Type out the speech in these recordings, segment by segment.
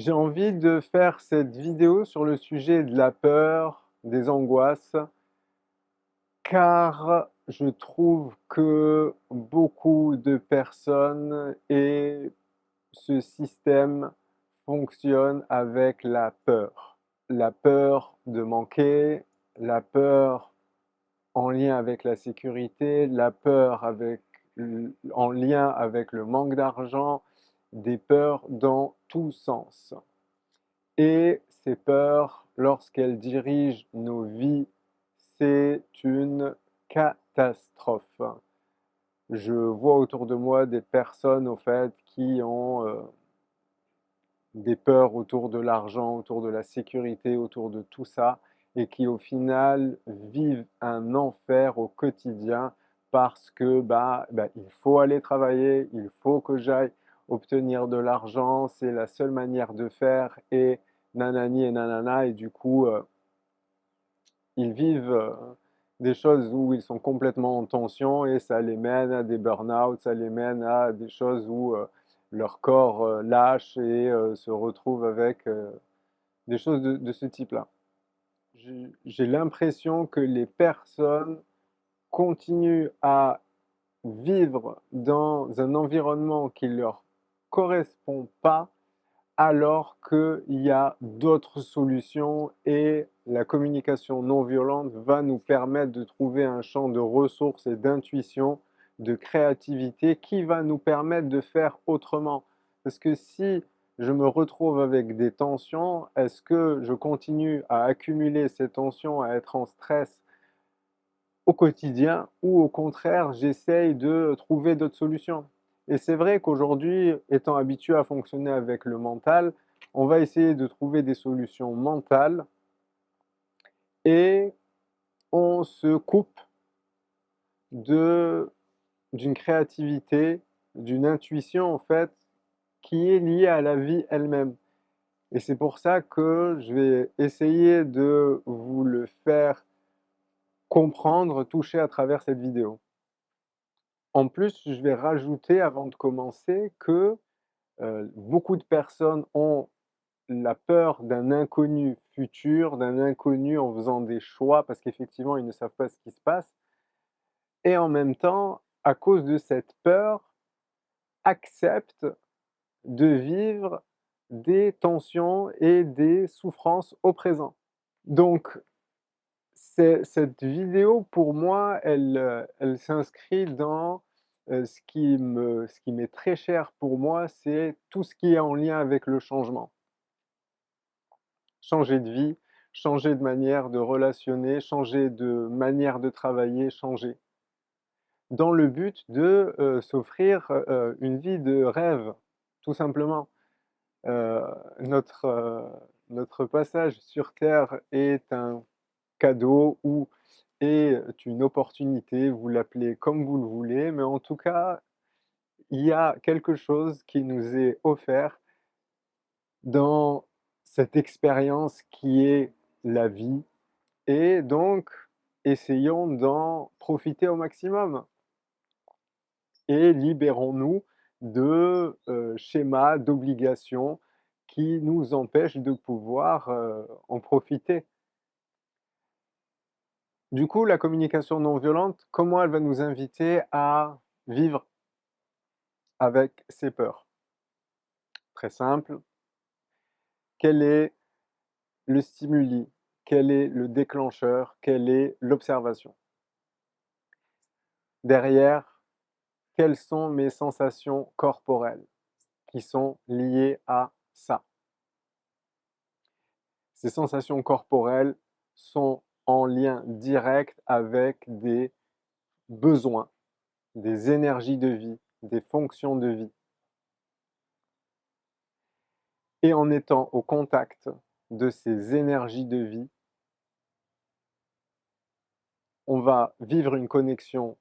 J'ai envie de faire cette vidéo sur le sujet de la peur, des angoisses, car je trouve que beaucoup de personnes et ce système fonctionne avec la peur. La peur de manquer, la peur en lien avec la sécurité, la peur en lien avec le manque d'argent, des peurs dans tous sens. Et ces peurs, lorsqu'elles dirigent nos vies, c'est une catastrophe. Je vois autour de moi des personnes, au fait, qui ont des peurs autour de l'argent, autour de la sécurité, autour de tout ça, et qui au final vivent un enfer au quotidien parce que il faut aller travailler, il faut que j'aille obtenir de l'argent, c'est la seule manière de faire et nanani et nanana et du coup, ils vivent, des choses où ils sont complètement en tension et ça les mène à des burn-out, ça les mène à des choses où, leur corps, lâche et se retrouve avec, des choses de ce type-là. J'ai l'impression que les personnes continuent à vivre dans un environnement qui leur correspond pas alors qu'il y a d'autres solutions et la communication non violente va nous permettre de trouver un champ de ressources et d'intuition, de créativité qui va nous permettre de faire autrement. Parce que si je me retrouve avec des tensions, est-ce que je continue à accumuler ces tensions, à être en stress au quotidien ou au contraire, j'essaye de trouver d'autres solutions. Et c'est vrai qu'aujourd'hui, étant habitué à fonctionner avec le mental, on va essayer de trouver des solutions mentales et on se coupe de d'une créativité, d'une intuition en fait, qui est liée à la vie elle-même. Et c'est pour ça que je vais essayer de vous le faire comprendre, toucher à travers cette vidéo. En plus, je vais rajouter avant de commencer que, beaucoup de personnes ont la peur d'un inconnu futur, d'un inconnu en faisant des choix parce qu'effectivement, ils ne savent pas ce qui se passe et en même temps, à cause de cette peur, acceptent de vivre des tensions et des souffrances au présent. Donc cette vidéo pour moi, elle s'inscrit dans, ce qui m'est très cher pour moi, c'est tout ce qui est en lien avec le changement. Changer de vie, changer de manière de relationner, changer de manière de travailler, changer. Dans le but de, s'offrir, une vie de rêve, tout simplement. Heu, notre, notre passage sur terre est un cadeau ou est une opportunité, vous l'appelez comme vous le voulez, mais en tout cas, il y a quelque chose qui nous est offert dans cette expérience qui est la vie et donc essayons d'en profiter au maximum et libérons-nous de, schémas, d'obligations qui nous empêchent de pouvoir, en profiter. Du coup, la communication non violente, comment elle va nous inviter à vivre avec ces peurs? Très simple, quel est le stimuli? Quel est le déclencheur? Quelle est l'observation? Derrière, quelles sont mes sensations corporelles qui sont liées à ça? Ces sensations corporelles sont en lien direct avec des besoins, des énergies de vie, des fonctions de vie. Et en étant au contact de ces énergies de vie, on va vivre une connexion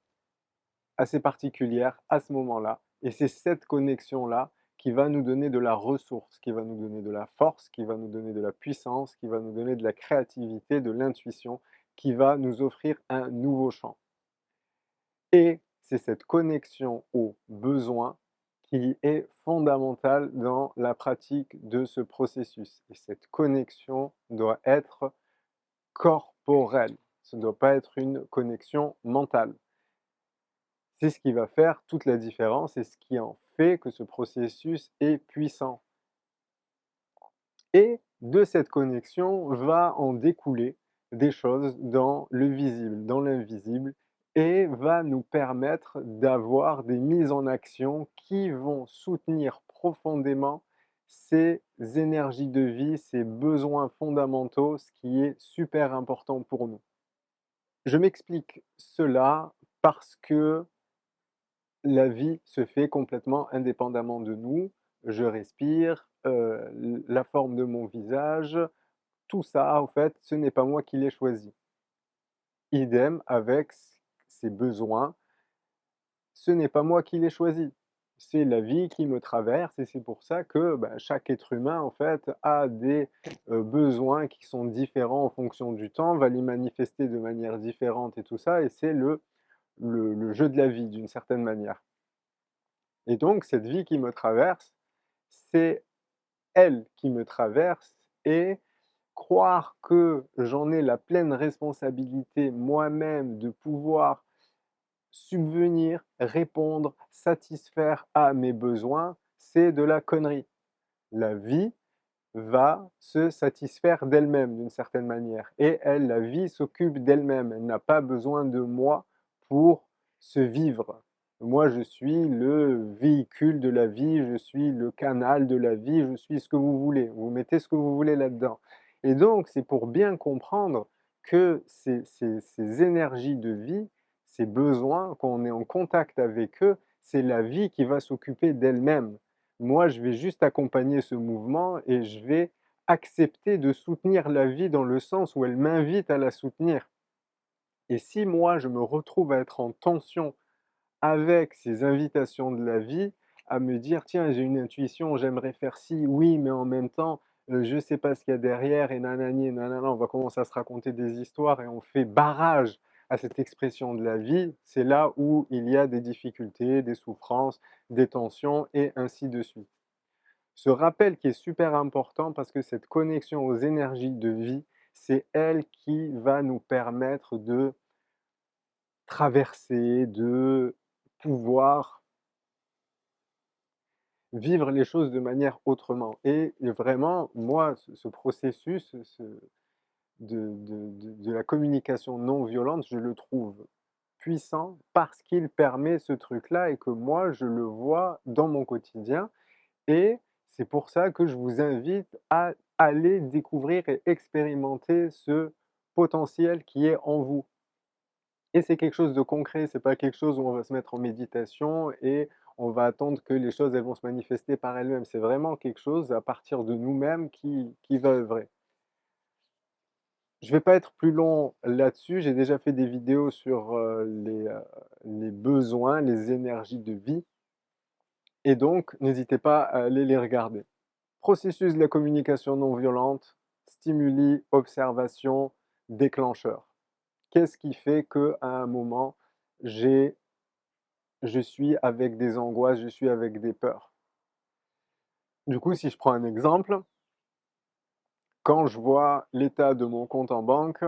assez particulière à ce moment-là et c'est cette connexion-là qui va nous donner de la ressource, qui va nous donner de la force, qui va nous donner de la puissance, qui va nous donner de la créativité, de l'intuition, qui va nous offrir un nouveau champ et c'est cette connexion aux besoins qui est fondamentale dans la pratique de ce processus. Et cette connexion doit être corporelle, ce ne doit pas être une connexion mentale. C'est ce qui va faire toute la différence et ce qui en fait que ce processus est puissant. Et de cette connexion va en découler des choses dans le visible, dans l'invisible, et va nous permettre d'avoir des mises en action qui vont soutenir profondément ces énergies de vie, ces besoins fondamentaux, ce qui est super important pour nous. Je m'explique cela parce que la vie se fait complètement indépendamment de nous. Je respire, la forme de mon visage, tout ça, en fait, ce n'est pas moi qui l'ai choisi. Idem avec ses besoins, ce n'est pas moi qui l'ai choisi. C'est la vie qui me traverse et c'est pour ça que, bah, chaque être humain, en fait, a des, besoins qui sont différents en fonction du temps, va les manifester de manière différente et tout ça et c'est le jeu de la vie d'une certaine manière. Et donc cette vie qui me traverse, c'est elle qui me traverse et croire que j'en ai la pleine responsabilité moi-même de pouvoir subvenir, répondre, satisfaire à mes besoins, c'est de la connerie. La vie va se satisfaire d'elle-même d'une certaine manière et elle, la vie s'occupe d'elle-même. Elle n'a pas besoin de moi pour se vivre. Moi, je suis le véhicule de la vie, je suis le canal de la vie, je suis ce que vous voulez. Vous mettez ce que vous voulez là-dedans. Et donc, c'est pour bien comprendre que ces énergies de vie, ces besoins, quand on est en contact avec eux, c'est la vie qui va s'occuper d'elle-même. Moi, je vais juste accompagner ce mouvement et je vais accepter de soutenir la vie dans le sens où elle m'invite à la soutenir. Et si moi, je me retrouve à être en tension avec ces invitations de la vie, à me dire: «Tiens, j'ai une intuition, j'aimerais faire ci, oui, mais en même temps, je ne sais pas ce qu'il y a derrière et nanani et nanana», on va commencer à se raconter des histoires et on fait barrage à cette expression de la vie. C'est là où il y a des difficultés, des souffrances, des tensions et ainsi de suite. Ce rappel qui est super important parce que cette connexion aux énergies de vie, c'est elle qui va nous permettre de traverser, de pouvoir vivre les choses de manière autrement. Et vraiment, moi, ce processus de la communication non violente, je le trouve puissant parce qu'il permet ce truc-là et que moi, je le vois dans mon quotidien. Et c'est pour ça que je vous invite à aller découvrir et expérimenter ce potentiel qui est en vous. Et c'est quelque chose de concret, c'est pas quelque chose où on va se mettre en méditation et on va attendre que les choses elles vont se manifester par elles-mêmes. C'est vraiment quelque chose à partir de nous-mêmes qui va œuvrer. Je vais pas être plus long là-dessus, j'ai déjà fait des vidéos sur, les besoins, les énergies de vie et donc n'hésitez pas à aller les regarder. Processus de la communication non violente, stimuli, observation, déclencheur. Qu'est-ce qui fait qu'à un moment, j'ai je suis avec des angoisses, je suis avec des peurs? Du coup, si je prends un exemple, quand je vois l'état de mon compte en banque,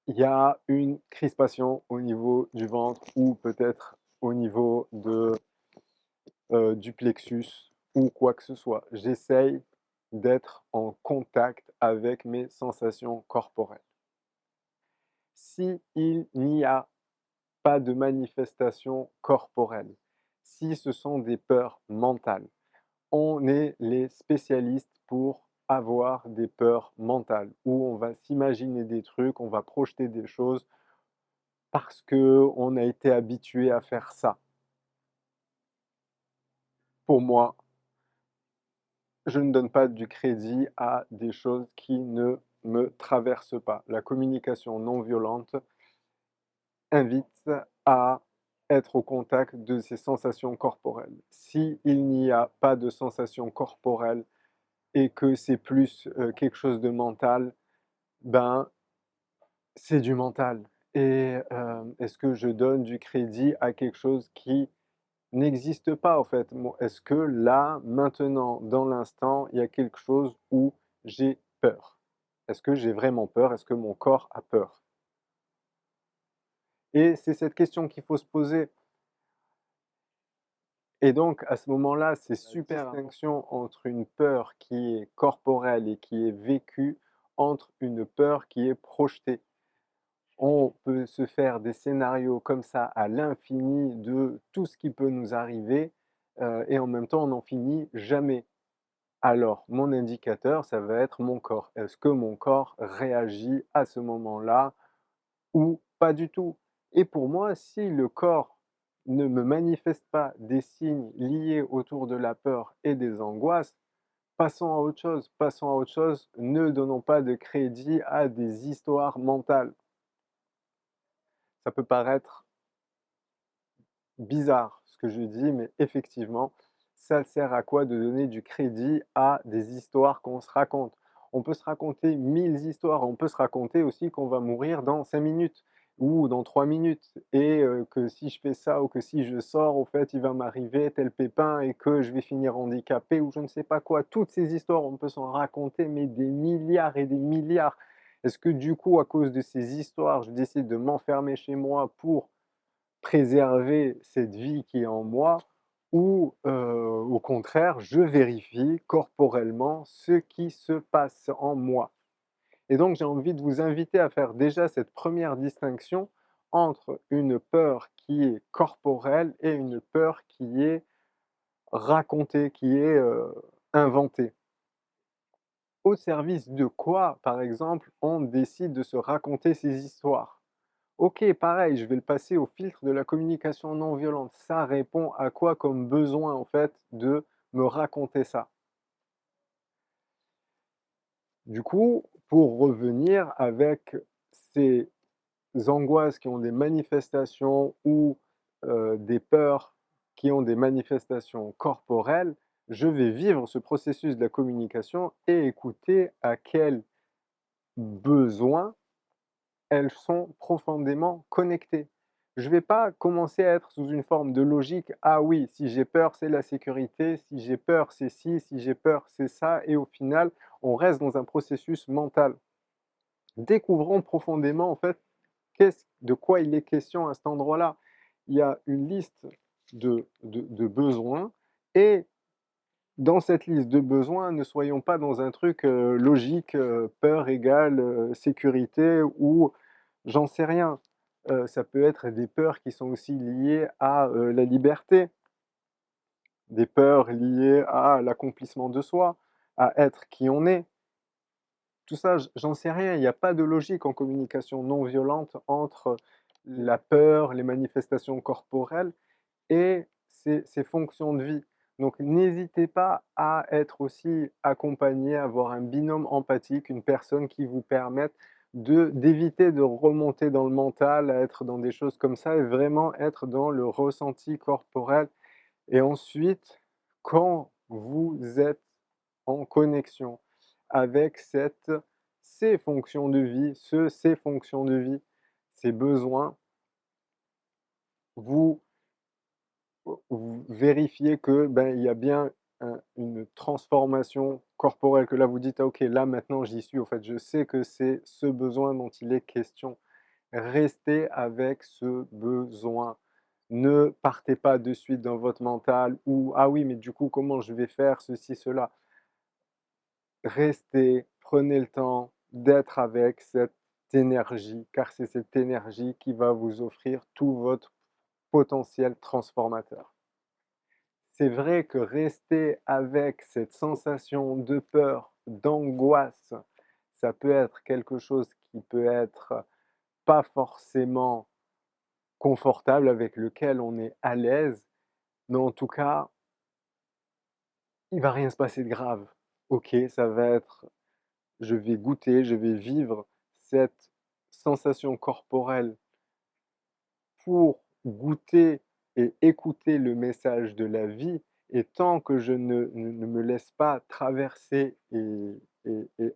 il y a une crispation au niveau du ventre ou peut-être au niveau du plexus ou quoi que ce soit. J'essaye d'être en contact avec mes sensations corporelles. Si il n'y a pas de manifestation corporelle, si ce sont des peurs mentales, on est les spécialistes pour avoir des peurs mentales, où on va s'imaginer des trucs, on va projeter des choses parce qu'on a été habitué à faire ça. Pour moi, je ne donne pas du crédit à des choses qui ne me traversent pas. La communication non violente invite à être au contact de ces sensations corporelles. S'il n'y a pas de sensations corporelles et que c'est plus, quelque chose de mental, ben, c'est du mental et est-ce que je donne du crédit à quelque chose qui n'existe pas en fait. Est-ce que là, maintenant, dans l'instant, il y a quelque chose où j'ai peur? Est-ce que j'ai vraiment peur? Est-ce que mon corps a peur? Et c'est cette question qu'il faut se poser. Et donc, à ce moment-là, c'est La super important distinction entre une peur qui est corporelle et qui est vécue, entre une peur qui est projetée. On peut se faire des scénarios comme ça à l'infini de tout ce qui peut nous arriver, et en même temps, on n'en finit jamais. Alors, mon indicateur, ça va être mon corps. Est-ce que mon corps réagit à ce moment-là ou pas du tout? Et pour moi, si le corps ne me manifeste pas des signes liés autour de la peur et des angoisses, passons à autre chose, passons à autre chose, ne donnons pas de crédit à des histoires mentales. Ça peut paraître bizarre ce que je dis, mais effectivement, ça sert à quoi de donner du crédit à des histoires qu'on se raconte? On peut se raconter 1000 histoires, on peut se raconter aussi qu'on va mourir dans 5 minutes ou dans 3 minutes et que si je fais ça ou que si je sors, au fait, il va m'arriver tel pépin et que je vais finir handicapé ou je ne sais pas quoi. Toutes ces histoires, on peut s'en raconter, mais des milliards et des milliards. Est-ce que du coup, à cause de ces histoires, je décide de m'enfermer chez moi pour préserver cette vie qui est en moi ou au contraire, je vérifie corporellement ce qui se passe en moi. Et donc j'ai envie de vous inviter à faire déjà cette première distinction entre une peur qui est corporelle et une peur qui est racontée, qui est, inventée. Au service de quoi, par exemple, on décide de se raconter ces histoires? OK, pareil, je vais le passer au filtre de la communication non violente. Ça répond à quoi comme besoin, en fait, de me raconter ça? Du coup, pour revenir avec ces angoisses qui ont des manifestations ou des peurs qui ont des manifestations corporelles, je vais vivre ce processus de la communication et écouter à quels besoins elles sont profondément connectées. Je ne vais pas commencer à être sous une forme de logique: «Ah oui, si j'ai peur, c'est la sécurité, si j'ai peur, c'est ci, si j'ai peur, c'est ça» et au final, on reste dans un processus mental. Découvrons profondément, en fait, de quoi il est question à cet endroit-là. Il y a une liste de besoins et dans cette liste de besoins, ne soyons pas dans un truc, logique, peur égale, sécurité ou j'en sais rien. Ça peut être des peurs qui sont aussi liées à, la liberté, des peurs liées à l'accomplissement de soi, à être qui on est. Tout ça, j'en sais rien, il y a pas de logique en communication non violente entre la peur, les manifestations corporelles et ces fonctions de vie. Donc n'hésitez pas à être aussi accompagné, à avoir un binôme empathique, une personne qui vous permette d'éviter de remonter dans le mental, à être dans des choses comme ça et vraiment être dans le ressenti corporel. Et ensuite, quand vous êtes en connexion avec ces fonctions de vie, ces fonctions de vie, ces besoins, vous vous vérifiez que, ben, il y a bien une transformation corporelle, que là vous dites: «Ah OK, là maintenant j'y suis, au fait, je sais que c'est ce besoin dont il est question». Restez avec ce besoin. Ne partez pas de suite dans votre mental ou: «Ah oui, mais du coup, comment je vais faire ceci, cela?» Restez, prenez le temps d'être avec cette énergie, car c'est cette énergie qui va vous offrir tout votre potentiel transformateur. C'est vrai que rester avec cette sensation de peur, d'angoisse, ça peut être quelque chose qui peut être pas forcément confortable, avec lequel on est à l'aise, mais en tout cas, il va rien se passer de grave. OK, ça va être je vais goûter, je vais vivre cette sensation corporelle pour goûter et écouter le message de la vie et tant que je ne me laisse pas traverser et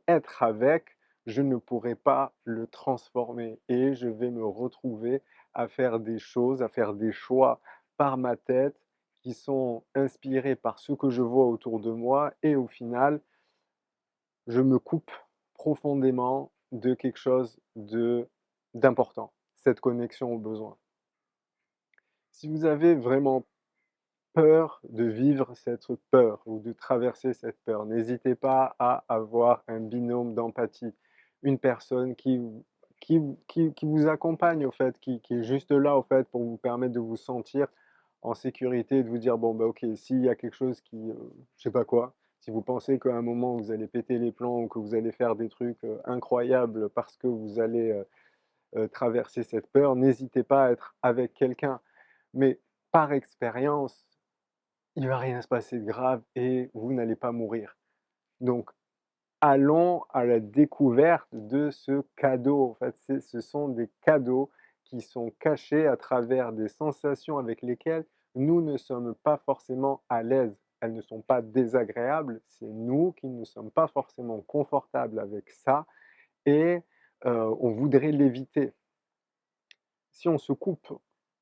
être avec, je ne pourrai pas le transformer et je vais me retrouver à faire des choses, à faire des choix par ma tête qui sont inspirés par ce que je vois autour de moi et au final, je me coupe profondément de quelque chose d'important, cette connexion au besoin. Si vous avez vraiment peur de vivre cette peur ou de traverser cette peur, n'hésitez pas à avoir un binôme d'empathie, une personne qui vous accompagne au fait, qui est juste là au fait pour vous permettre de vous sentir en sécurité et de vous dire: «Bon, bah, OK, s'il y a quelque chose qui, je sais pas quoi, si vous pensez qu'à un moment vous allez péter les plombs ou que vous allez faire des trucs, incroyables parce que vous allez, traverser cette peur, n'hésitez pas à être avec quelqu'un». Mais par expérience, il va rien se passer de grave et vous n'allez pas mourir. Donc allons à la découverte de ce cadeau. En fait, ce sont des cadeaux qui sont cachés à travers des sensations avec lesquelles nous ne sommes pas forcément à l'aise. Elles ne sont pas désagréables, c'est nous qui ne sommes pas forcément confortables avec ça et on voudrait l'éviter. Si on se coupe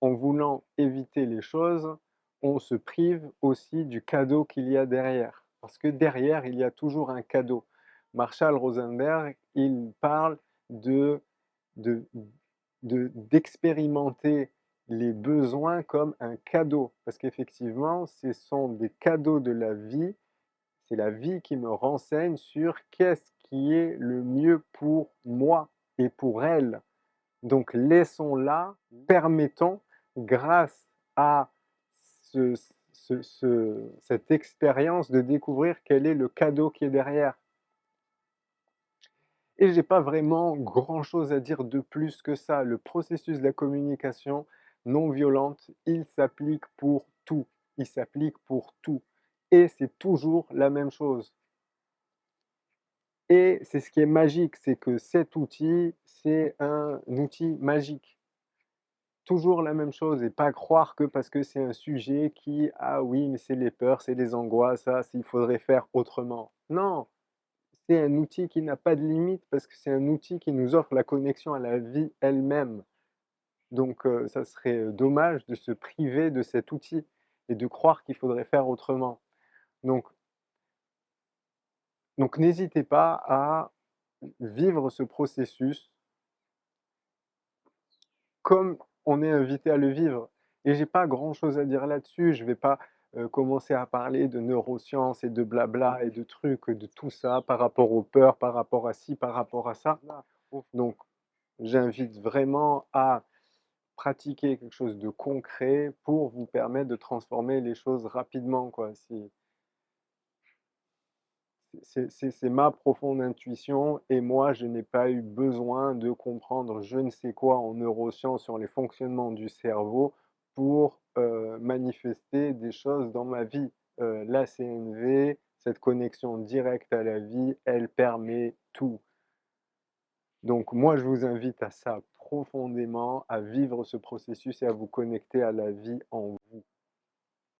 en voulant éviter les choses, on se prive aussi du cadeau qu'il y a derrière. Parce que derrière, il y a toujours un cadeau. Marshall Rosenberg, il parle de de d'expérimenter les besoins comme un cadeau. Parce qu'effectivement, ce sont des cadeaux de la vie. C'est la vie qui me renseigne sur qu'est-ce qui est le mieux pour moi et pour elle. Donc laissons-la, permettons, grâce à ce cette expérience de découvrir quel est le cadeau qui est derrière. Et j'ai pas vraiment grand-chose à dire de plus que ça. Le processus de la communication non violente, il s'applique pour tout. Il s'applique pour tout. Et c'est toujours la même chose. Et c'est ce qui est magique, c'est que cet outil, c'est un outil magique. Toujours la même chose et pas croire que parce que c'est un sujet qui: «Ah oui, mais c'est les peurs, c'est les angoisses, ah, s'il faudrait faire autrement». Non, c'est un outil qui n'a pas de limite parce que c'est un outil qui nous offre la connexion à la vie elle-même. Donc ça serait, dommage de se priver de cet outil et de croire qu'il faudrait faire autrement. Donc n'hésitez pas à vivre ce processus comme on est invité à le vivre. Et j'ai pas grand-chose à dire là-dessus. Je vais pas, commencer à parler de neurosciences et de blabla et de trucs, de tout ça par rapport aux peurs, par rapport à ci, par rapport à ça. Donc j'invite vraiment à pratiquer quelque chose de concret pour vous permettre de transformer les choses rapidement, quoi. C'est ma profonde intuition et moi, je n'ai pas eu besoin de comprendre je ne sais quoi en neurosciences sur les fonctionnements du cerveau pour, manifester des choses dans ma vie. La CNV, cette connexion directe à la vie, elle permet tout. Donc moi, je vous invite à ça profondément, à vivre ce processus et à vous connecter à la vie en vous.